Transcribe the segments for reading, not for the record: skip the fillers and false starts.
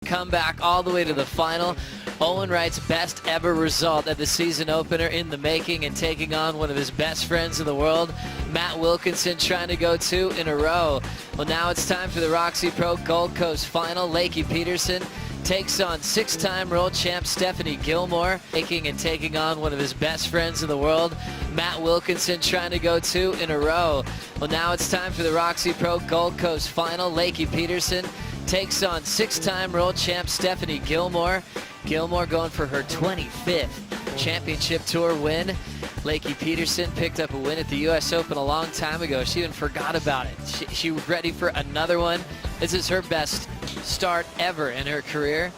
comeback all the way to the final. Owen Wright's best ever result at the season opener in the making, and taking on one of his best friends in the world, Matt Wilkinson, trying to go 2 in a row. Well, now it's time for the Roxy Pro Gold Coast final. Lakey Peterson takes on 6-time world champ Stephanie Gilmore, taking on one of his best friends in the world, Matt Wilkinson, trying to go 2 in a row. Well, now it's time for the Roxy Pro Gold Coast final. Lakey Peterson takes on 6-time world champ Stephanie Gilmore. Gilmore going for her 25th championship tour win. Lakey Peterson picked up a win at the U.S. Open a long time ago. She even forgot about it. She was ready for another one. This is her best start ever in her career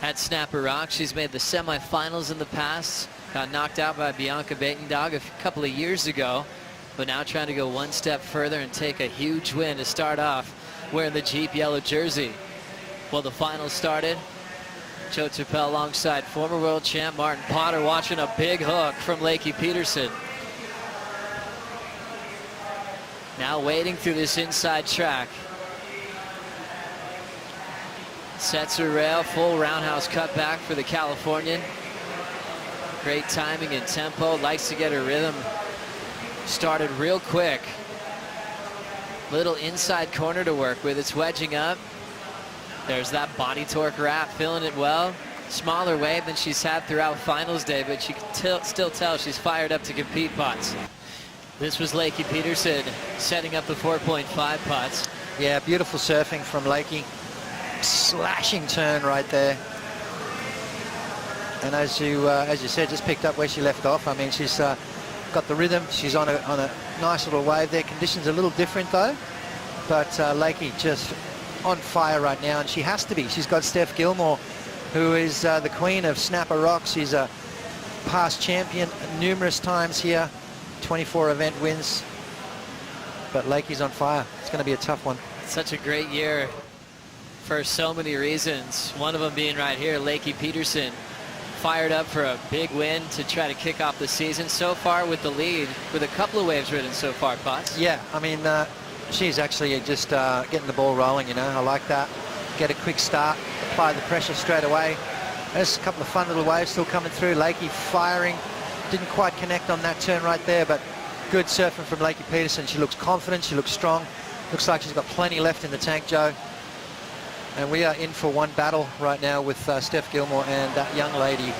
at Snapper Rock. She's made the semifinals in the past. Got knocked out by Bianca Baitendog a couple of years ago, but now trying to go one step further and take a huge win to start off wearing the Jeep yellow jersey. Well, the finals started. Joe Chappelle alongside former world champ Martin Potter, watching a big hook from Lakey Peterson. Now wading through this inside track. Sets her rail, full roundhouse cutback for the Californian. Great timing and tempo, likes to get her rhythm started real quick. Little inside corner to work with, it's wedging up. There's that body torque wrap, feeling it well. Smaller wave than she's had throughout finals day, but you can still tell she's fired up to compete putts. This was Lakey Peterson setting up the 4.5 putts. Yeah, beautiful surfing from Lakey. Slashing turn right there. And as you said, just picked up where she left off. I mean, she's got the rhythm. She's on a nice little wave there. Conditions a little different though, but Lakey just on fire right now, and she has to be. She's got Steph Gilmore, who is the queen of Snapper Rock. She's a past champion numerous times here, 24 event wins, but Lakey's on fire. It's going to be a tough one. Such a great year for so many reasons, one of them being right here. Lakey Peterson fired up for a big win to try to kick off the season. So far with the lead, with a couple of waves ridden so far, Potts. Yeah, I mean, she's actually just getting the ball rolling, you know. I like that. Get a quick start, apply the pressure straight away. There's a couple of fun little waves still coming through. Lakey firing, didn't quite connect on that turn right there, but good surfing from Lakey Peterson. She looks confident, she looks strong. Looks like she's got plenty left in the tank, Joe. And we are in for one battle right now with Steph Gilmore and that young lady.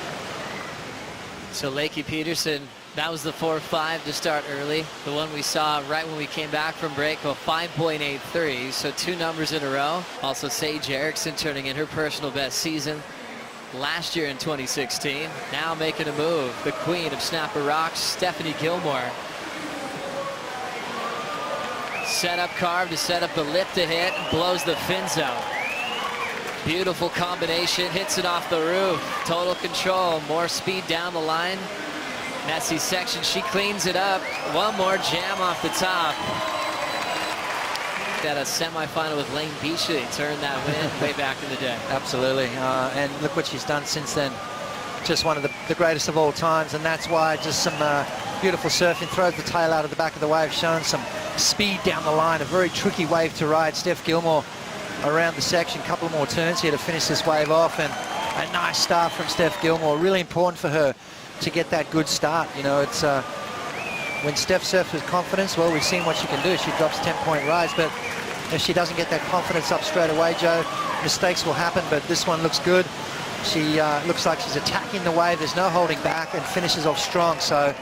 So Lakey Peterson, that was the 4.5 to start early. The one we saw right when we came back from break, a 5.83, so 2 numbers in a row. Also Sage Erickson turning in her personal best season last year in 2016. Now making a move, the queen of Snapper Rocks, Stephanie Gilmore. Set up carve to set up the lip to hit, blows the fins out. Beautiful combination, hits it off the roof. Total control, more speed down the line. Messy section, she cleans it up. One more jam off the top. Got a semifinal with Lane Beachley, turned that win way back in the day. Absolutely, and look what she's done since then. Just one of the greatest of all times, and that's why just some beautiful surfing. Throws the tail out of the back of the wave, showing some speed down the line. A very tricky wave to ride. Steph Gilmore around the section, couple more turns here to finish this wave off, and a nice start from Steph Gilmore. Really important for her to get that good start. You know, it's when Steph surfs with confidence, well, we've seen what she can do. She drops 10-point rise, but if she doesn't get that confidence up straight away, Joe, mistakes will happen. But this one looks good. She looks like she's attacking the wave. There's no holding back, and finishes off strong. So,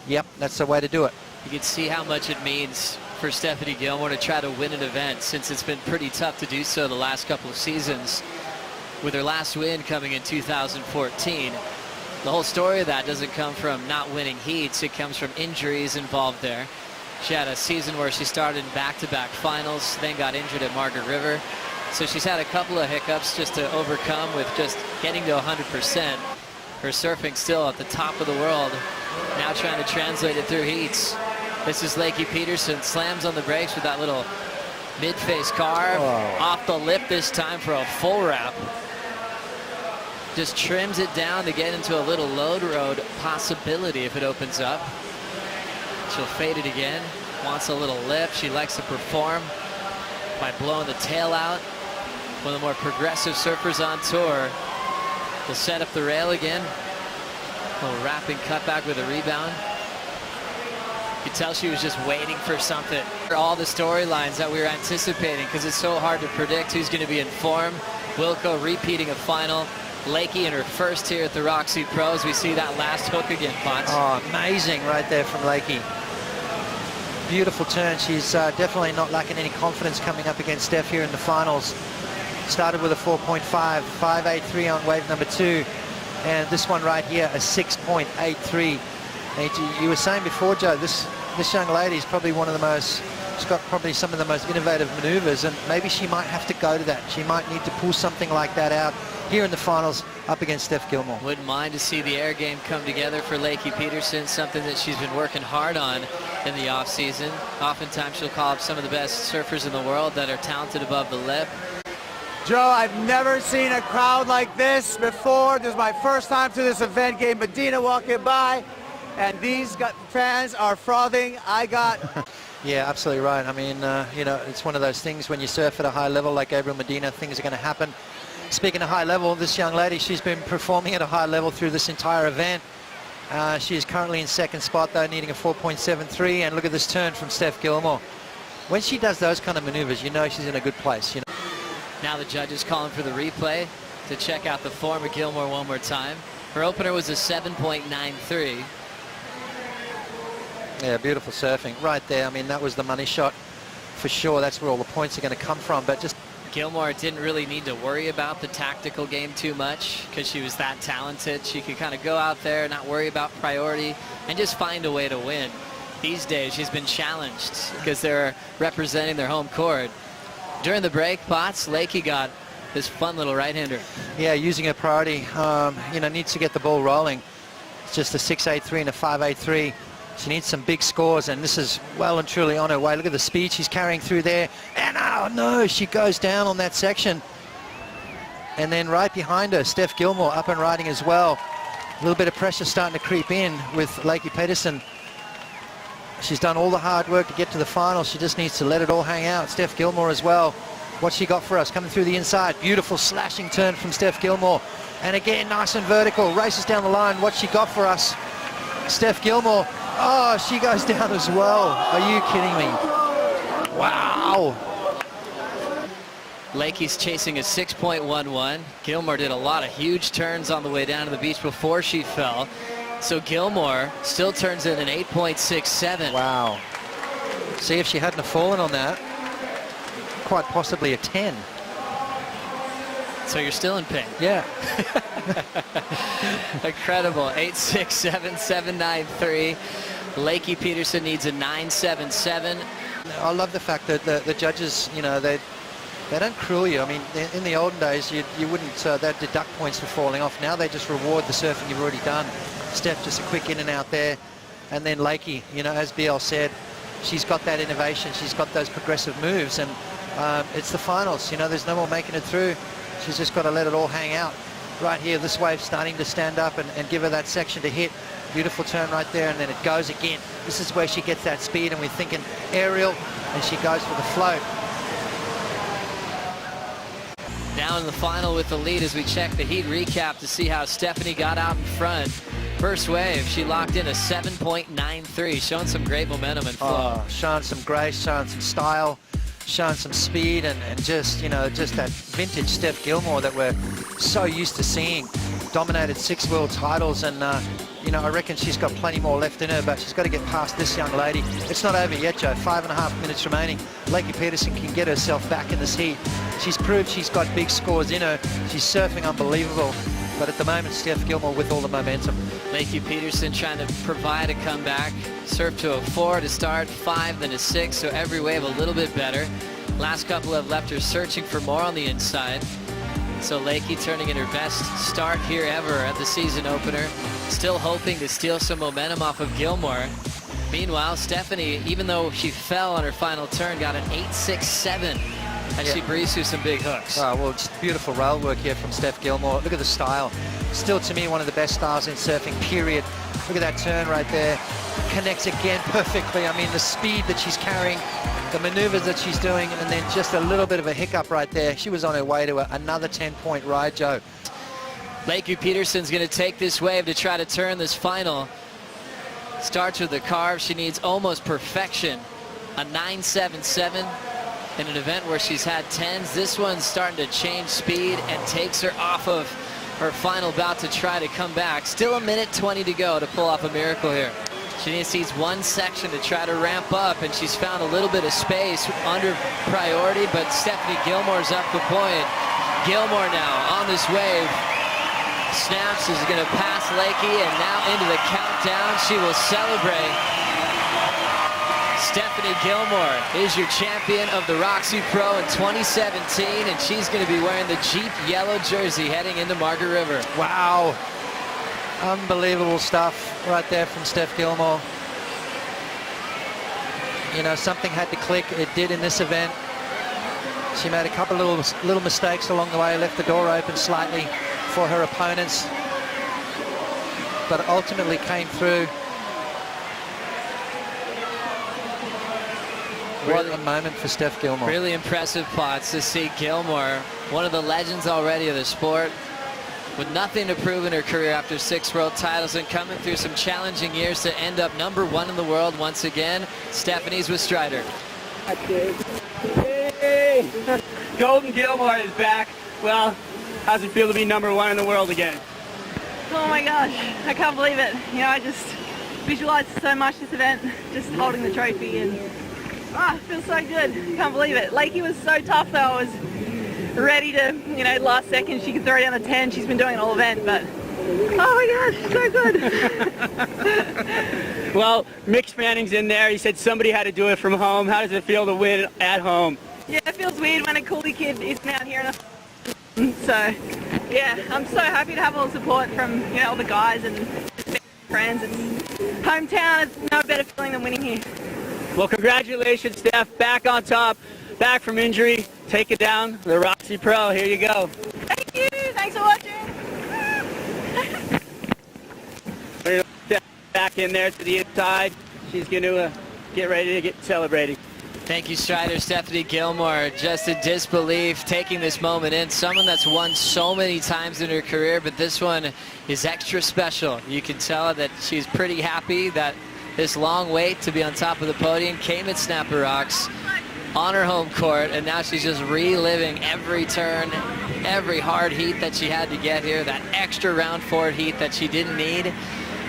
yep, that's the way to do it. You can see how much it means for Stephanie Gilmore to try to win an event, since it's been pretty tough to do so the last couple of seasons, with her last win coming in 2014. The whole story of that doesn't come from not winning heats, it comes from injuries involved there. She had a season where she started in back-to-back finals, then got injured at Margaret River. So she's had a couple of hiccups just to overcome with just getting to 100%. Her surfing still at the top of the world, now trying to translate it through heats. This is Lakey Peterson, slams on the brakes with that little mid-face carve. Off the lip this time for a full wrap. Just trims it down to get into a little load road possibility if it opens up. She'll fade it again, wants a little lift. She likes to perform by blowing the tail out. One of the more progressive surfers on tour. Will set up the rail again. A little wrapping cutback with a rebound. You could tell she was just waiting for something. All the storylines that we were anticipating, because it's so hard to predict who's going to be in form. Wilco repeating a final. Lakey in her first here at the Roxy Pros. We see that last hook again, Potts. Oh, amazing right there from Lakey. Beautiful turn. She's definitely not lacking any confidence coming up against Steph here in the finals. Started with a 4.5, 5.83 on wave number 2. And this one right here, a 6.83. And you were saying before, Joe, this young lady is probably one of the most, she's got probably some of the most innovative maneuvers, and maybe she might have to go to that. She might need to pull something like that out here in the finals up against Steph Gilmore. Wouldn't mind to see the air game come together for Lakey Peterson, something that she's been working hard on in the off season. Oftentimes she'll call up some of the best surfers in the world that are talented above the lip. Joe, I've never seen a crowd like this before. This is my first time to this event. Gabe Medina walking by, and these fans are frothing. Yeah, absolutely right. I mean, you know, it's one of those things when you surf at a high level like Gabriel Medina, things are going to happen. Speaking of high level, this young lady, she's been performing at a high level through this entire event. She is currently in second spot, though, needing a 4.73. And look at this turn from Steph Gilmore. When she does those kind of maneuvers, you know she's in a good place. You know. Now the judges calling for the replay to check out the form of Gilmore one more time. Her opener was a 7.93. Yeah, beautiful surfing right there. I mean, that was the money shot for sure. That's where all the points are going to come from. But just Gilmore didn't really need to worry about the tactical game too much because she was that talented. She could kind of go out there, not worry about priority, and just find a way to win. These days, she's been challenged because they're representing their home court. During the break, Potts, Lakey got this fun little right-hander. Yeah, using her priority, you know, needs to get the ball rolling. It's just a 6.83 and a 5.83. She needs some big scores, and this is well and truly on her way. Look at the speed she's carrying through there. And oh no, she goes down on that section. And then right behind her, Steph Gilmore up and riding as well. A little bit of pressure starting to creep in with Lakey Peterson. She's done all the hard work to get to the final. She just needs to let it all hang out. Steph Gilmore as well. What's she got for us? Coming through the inside. Beautiful slashing turn from Steph Gilmore. And again, nice and vertical. Races down the line. What's she got for us? Steph Gilmore. Oh, she goes down as well. Are you kidding me? Wow. Lakey's chasing a 6.11. Gilmore did a lot of huge turns on the way down to the beach before she fell. So Gilmore still turns in an 8.67. Wow. See, if she hadn't have fallen on that, quite possibly a 10. So you're still in pain. Yeah. Incredible. 8.67, 7.93. Lakey Peterson needs a 9.77. I love the fact that the judges, you know, they don't cruel you. I mean, in the olden days, you wouldn't, they'd deduct points for falling off. Now they just reward the surfing you've already done. Steph, just a quick in and out there. And then Lakey, you know, as BL said, she's got that innovation. She's got those progressive moves. And it's the finals. You know, there's no more making it through. She's just got to let it all hang out. Right here, this wave's starting to stand up and give her that section to hit. Beautiful turn right there, and then it goes again. This is where she gets that speed, and we're thinking aerial, and she goes for the float. Now in the final with the lead as we check the heat recap to see how Stephanie got out in front. First wave, she locked in a 7.93, showing some great momentum and flow. Oh, showing some grace, showing some style, showing some speed, and just, you know, just that vintage Steph Gilmore that we're so used to seeing. Dominated 6 world titles, and you know, I reckon she's got plenty more left in her, but she's got to get past this young lady. It's not over yet, Joe. 5.5 minutes remaining. Lakey Peterson can get herself back in this heat. She's proved she's got big scores in her. She's surfing unbelievable, but at the moment, Steph Gilmore with all the momentum. Lakey Peterson trying to provide a comeback. Surf to a 4 to start, 5, then a 6, so every wave a little bit better. Last couple have left her searching for more on the inside. So Lakey turning in her best start here ever at the season opener. Still hoping to steal some momentum off of Gilmore. Meanwhile, Stephanie, even though she fell on her final turn, got an 8.67. And she breezed through some big hooks. Oh, well, just beautiful rail work here from Steph Gilmore. Look at the style. Still, to me, one of the best styles in surfing, period. Look at that turn right there. Connects again perfectly. I mean, the speed that she's carrying, the maneuvers that she's doing, and then just a little bit of a hiccup right there. She was on her way to another 10-point ride, Joe. Lakey Peterson's going to take this wave to try to turn this final. Starts with the carve. She needs almost perfection. A 9.77 in an event where she's had 10s. This one's starting to change speed and takes her off of her final bout to try to come back. Still a minute 20 to go to pull off a miracle here. She needs one section to try to ramp up, and she's found a little bit of space under priority, but Stephanie Gilmore's up the point. Gilmore now on this wave. Snaps, is going to pass Lakey, and now into the countdown. She will celebrate. Stephanie Gilmore is your champion of the Roxy Pro in 2017, and she's going to be wearing the Jeep yellow jersey heading into Margaret River. Wow. Unbelievable stuff right there from Steph Gilmore. You know, something had to click. It did in this event. She made a couple of little mistakes along the way, left the door open slightly for her opponents, but ultimately came through. What a moment for Steph Gilmore. Really impressive plots to see Gilmore, one of the legends already of the sport, with nothing to prove in her career after 6 world titles and coming through some challenging years to end up #1 in the world once again. Stephanie's with Strider. Hey! Golden Gilmore is back. Well, how's it feel to be #1 in the world again? Oh my gosh, I can't believe it. You know, I just visualized so much this event, just holding the trophy, and it feels so good. I can't believe it. Lakey was so tough though. I was ready to, you know, last second she could throw down the 10. She's been doing it all event, but oh my gosh, so good. Well, Mick Fanning's in there. He said somebody had to do it from home. How does it feel to win at home? Yeah, it feels weird when a coolie kid isn't out here. So, yeah, I'm so happy to have all the support from, you know, all the guys and friends. It's hometown. It's no better feeling than winning here. Well, congratulations, Steph. Back on top, back from injury. Take it down, the Roxy Pro. Here you go. Thank you. Thanks for watching. Back in there to the inside. She's going to get ready to get celebrating. Thank you, Strider. Stephanie Gilmore, just in disbelief, taking this moment in. Someone that's won so many times in her career, but this one is extra special. You can tell that she's pretty happy that this long wait to be on top of the podium came at Snapper Rocks on her home court, and now she's just reliving every turn, every hard heat that she had to get here, that extra round 4 heat that she didn't need.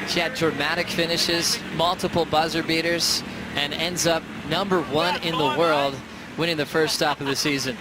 She had dramatic finishes, multiple buzzer beaters, and ends up #1 in the world, winning the first stop of the season.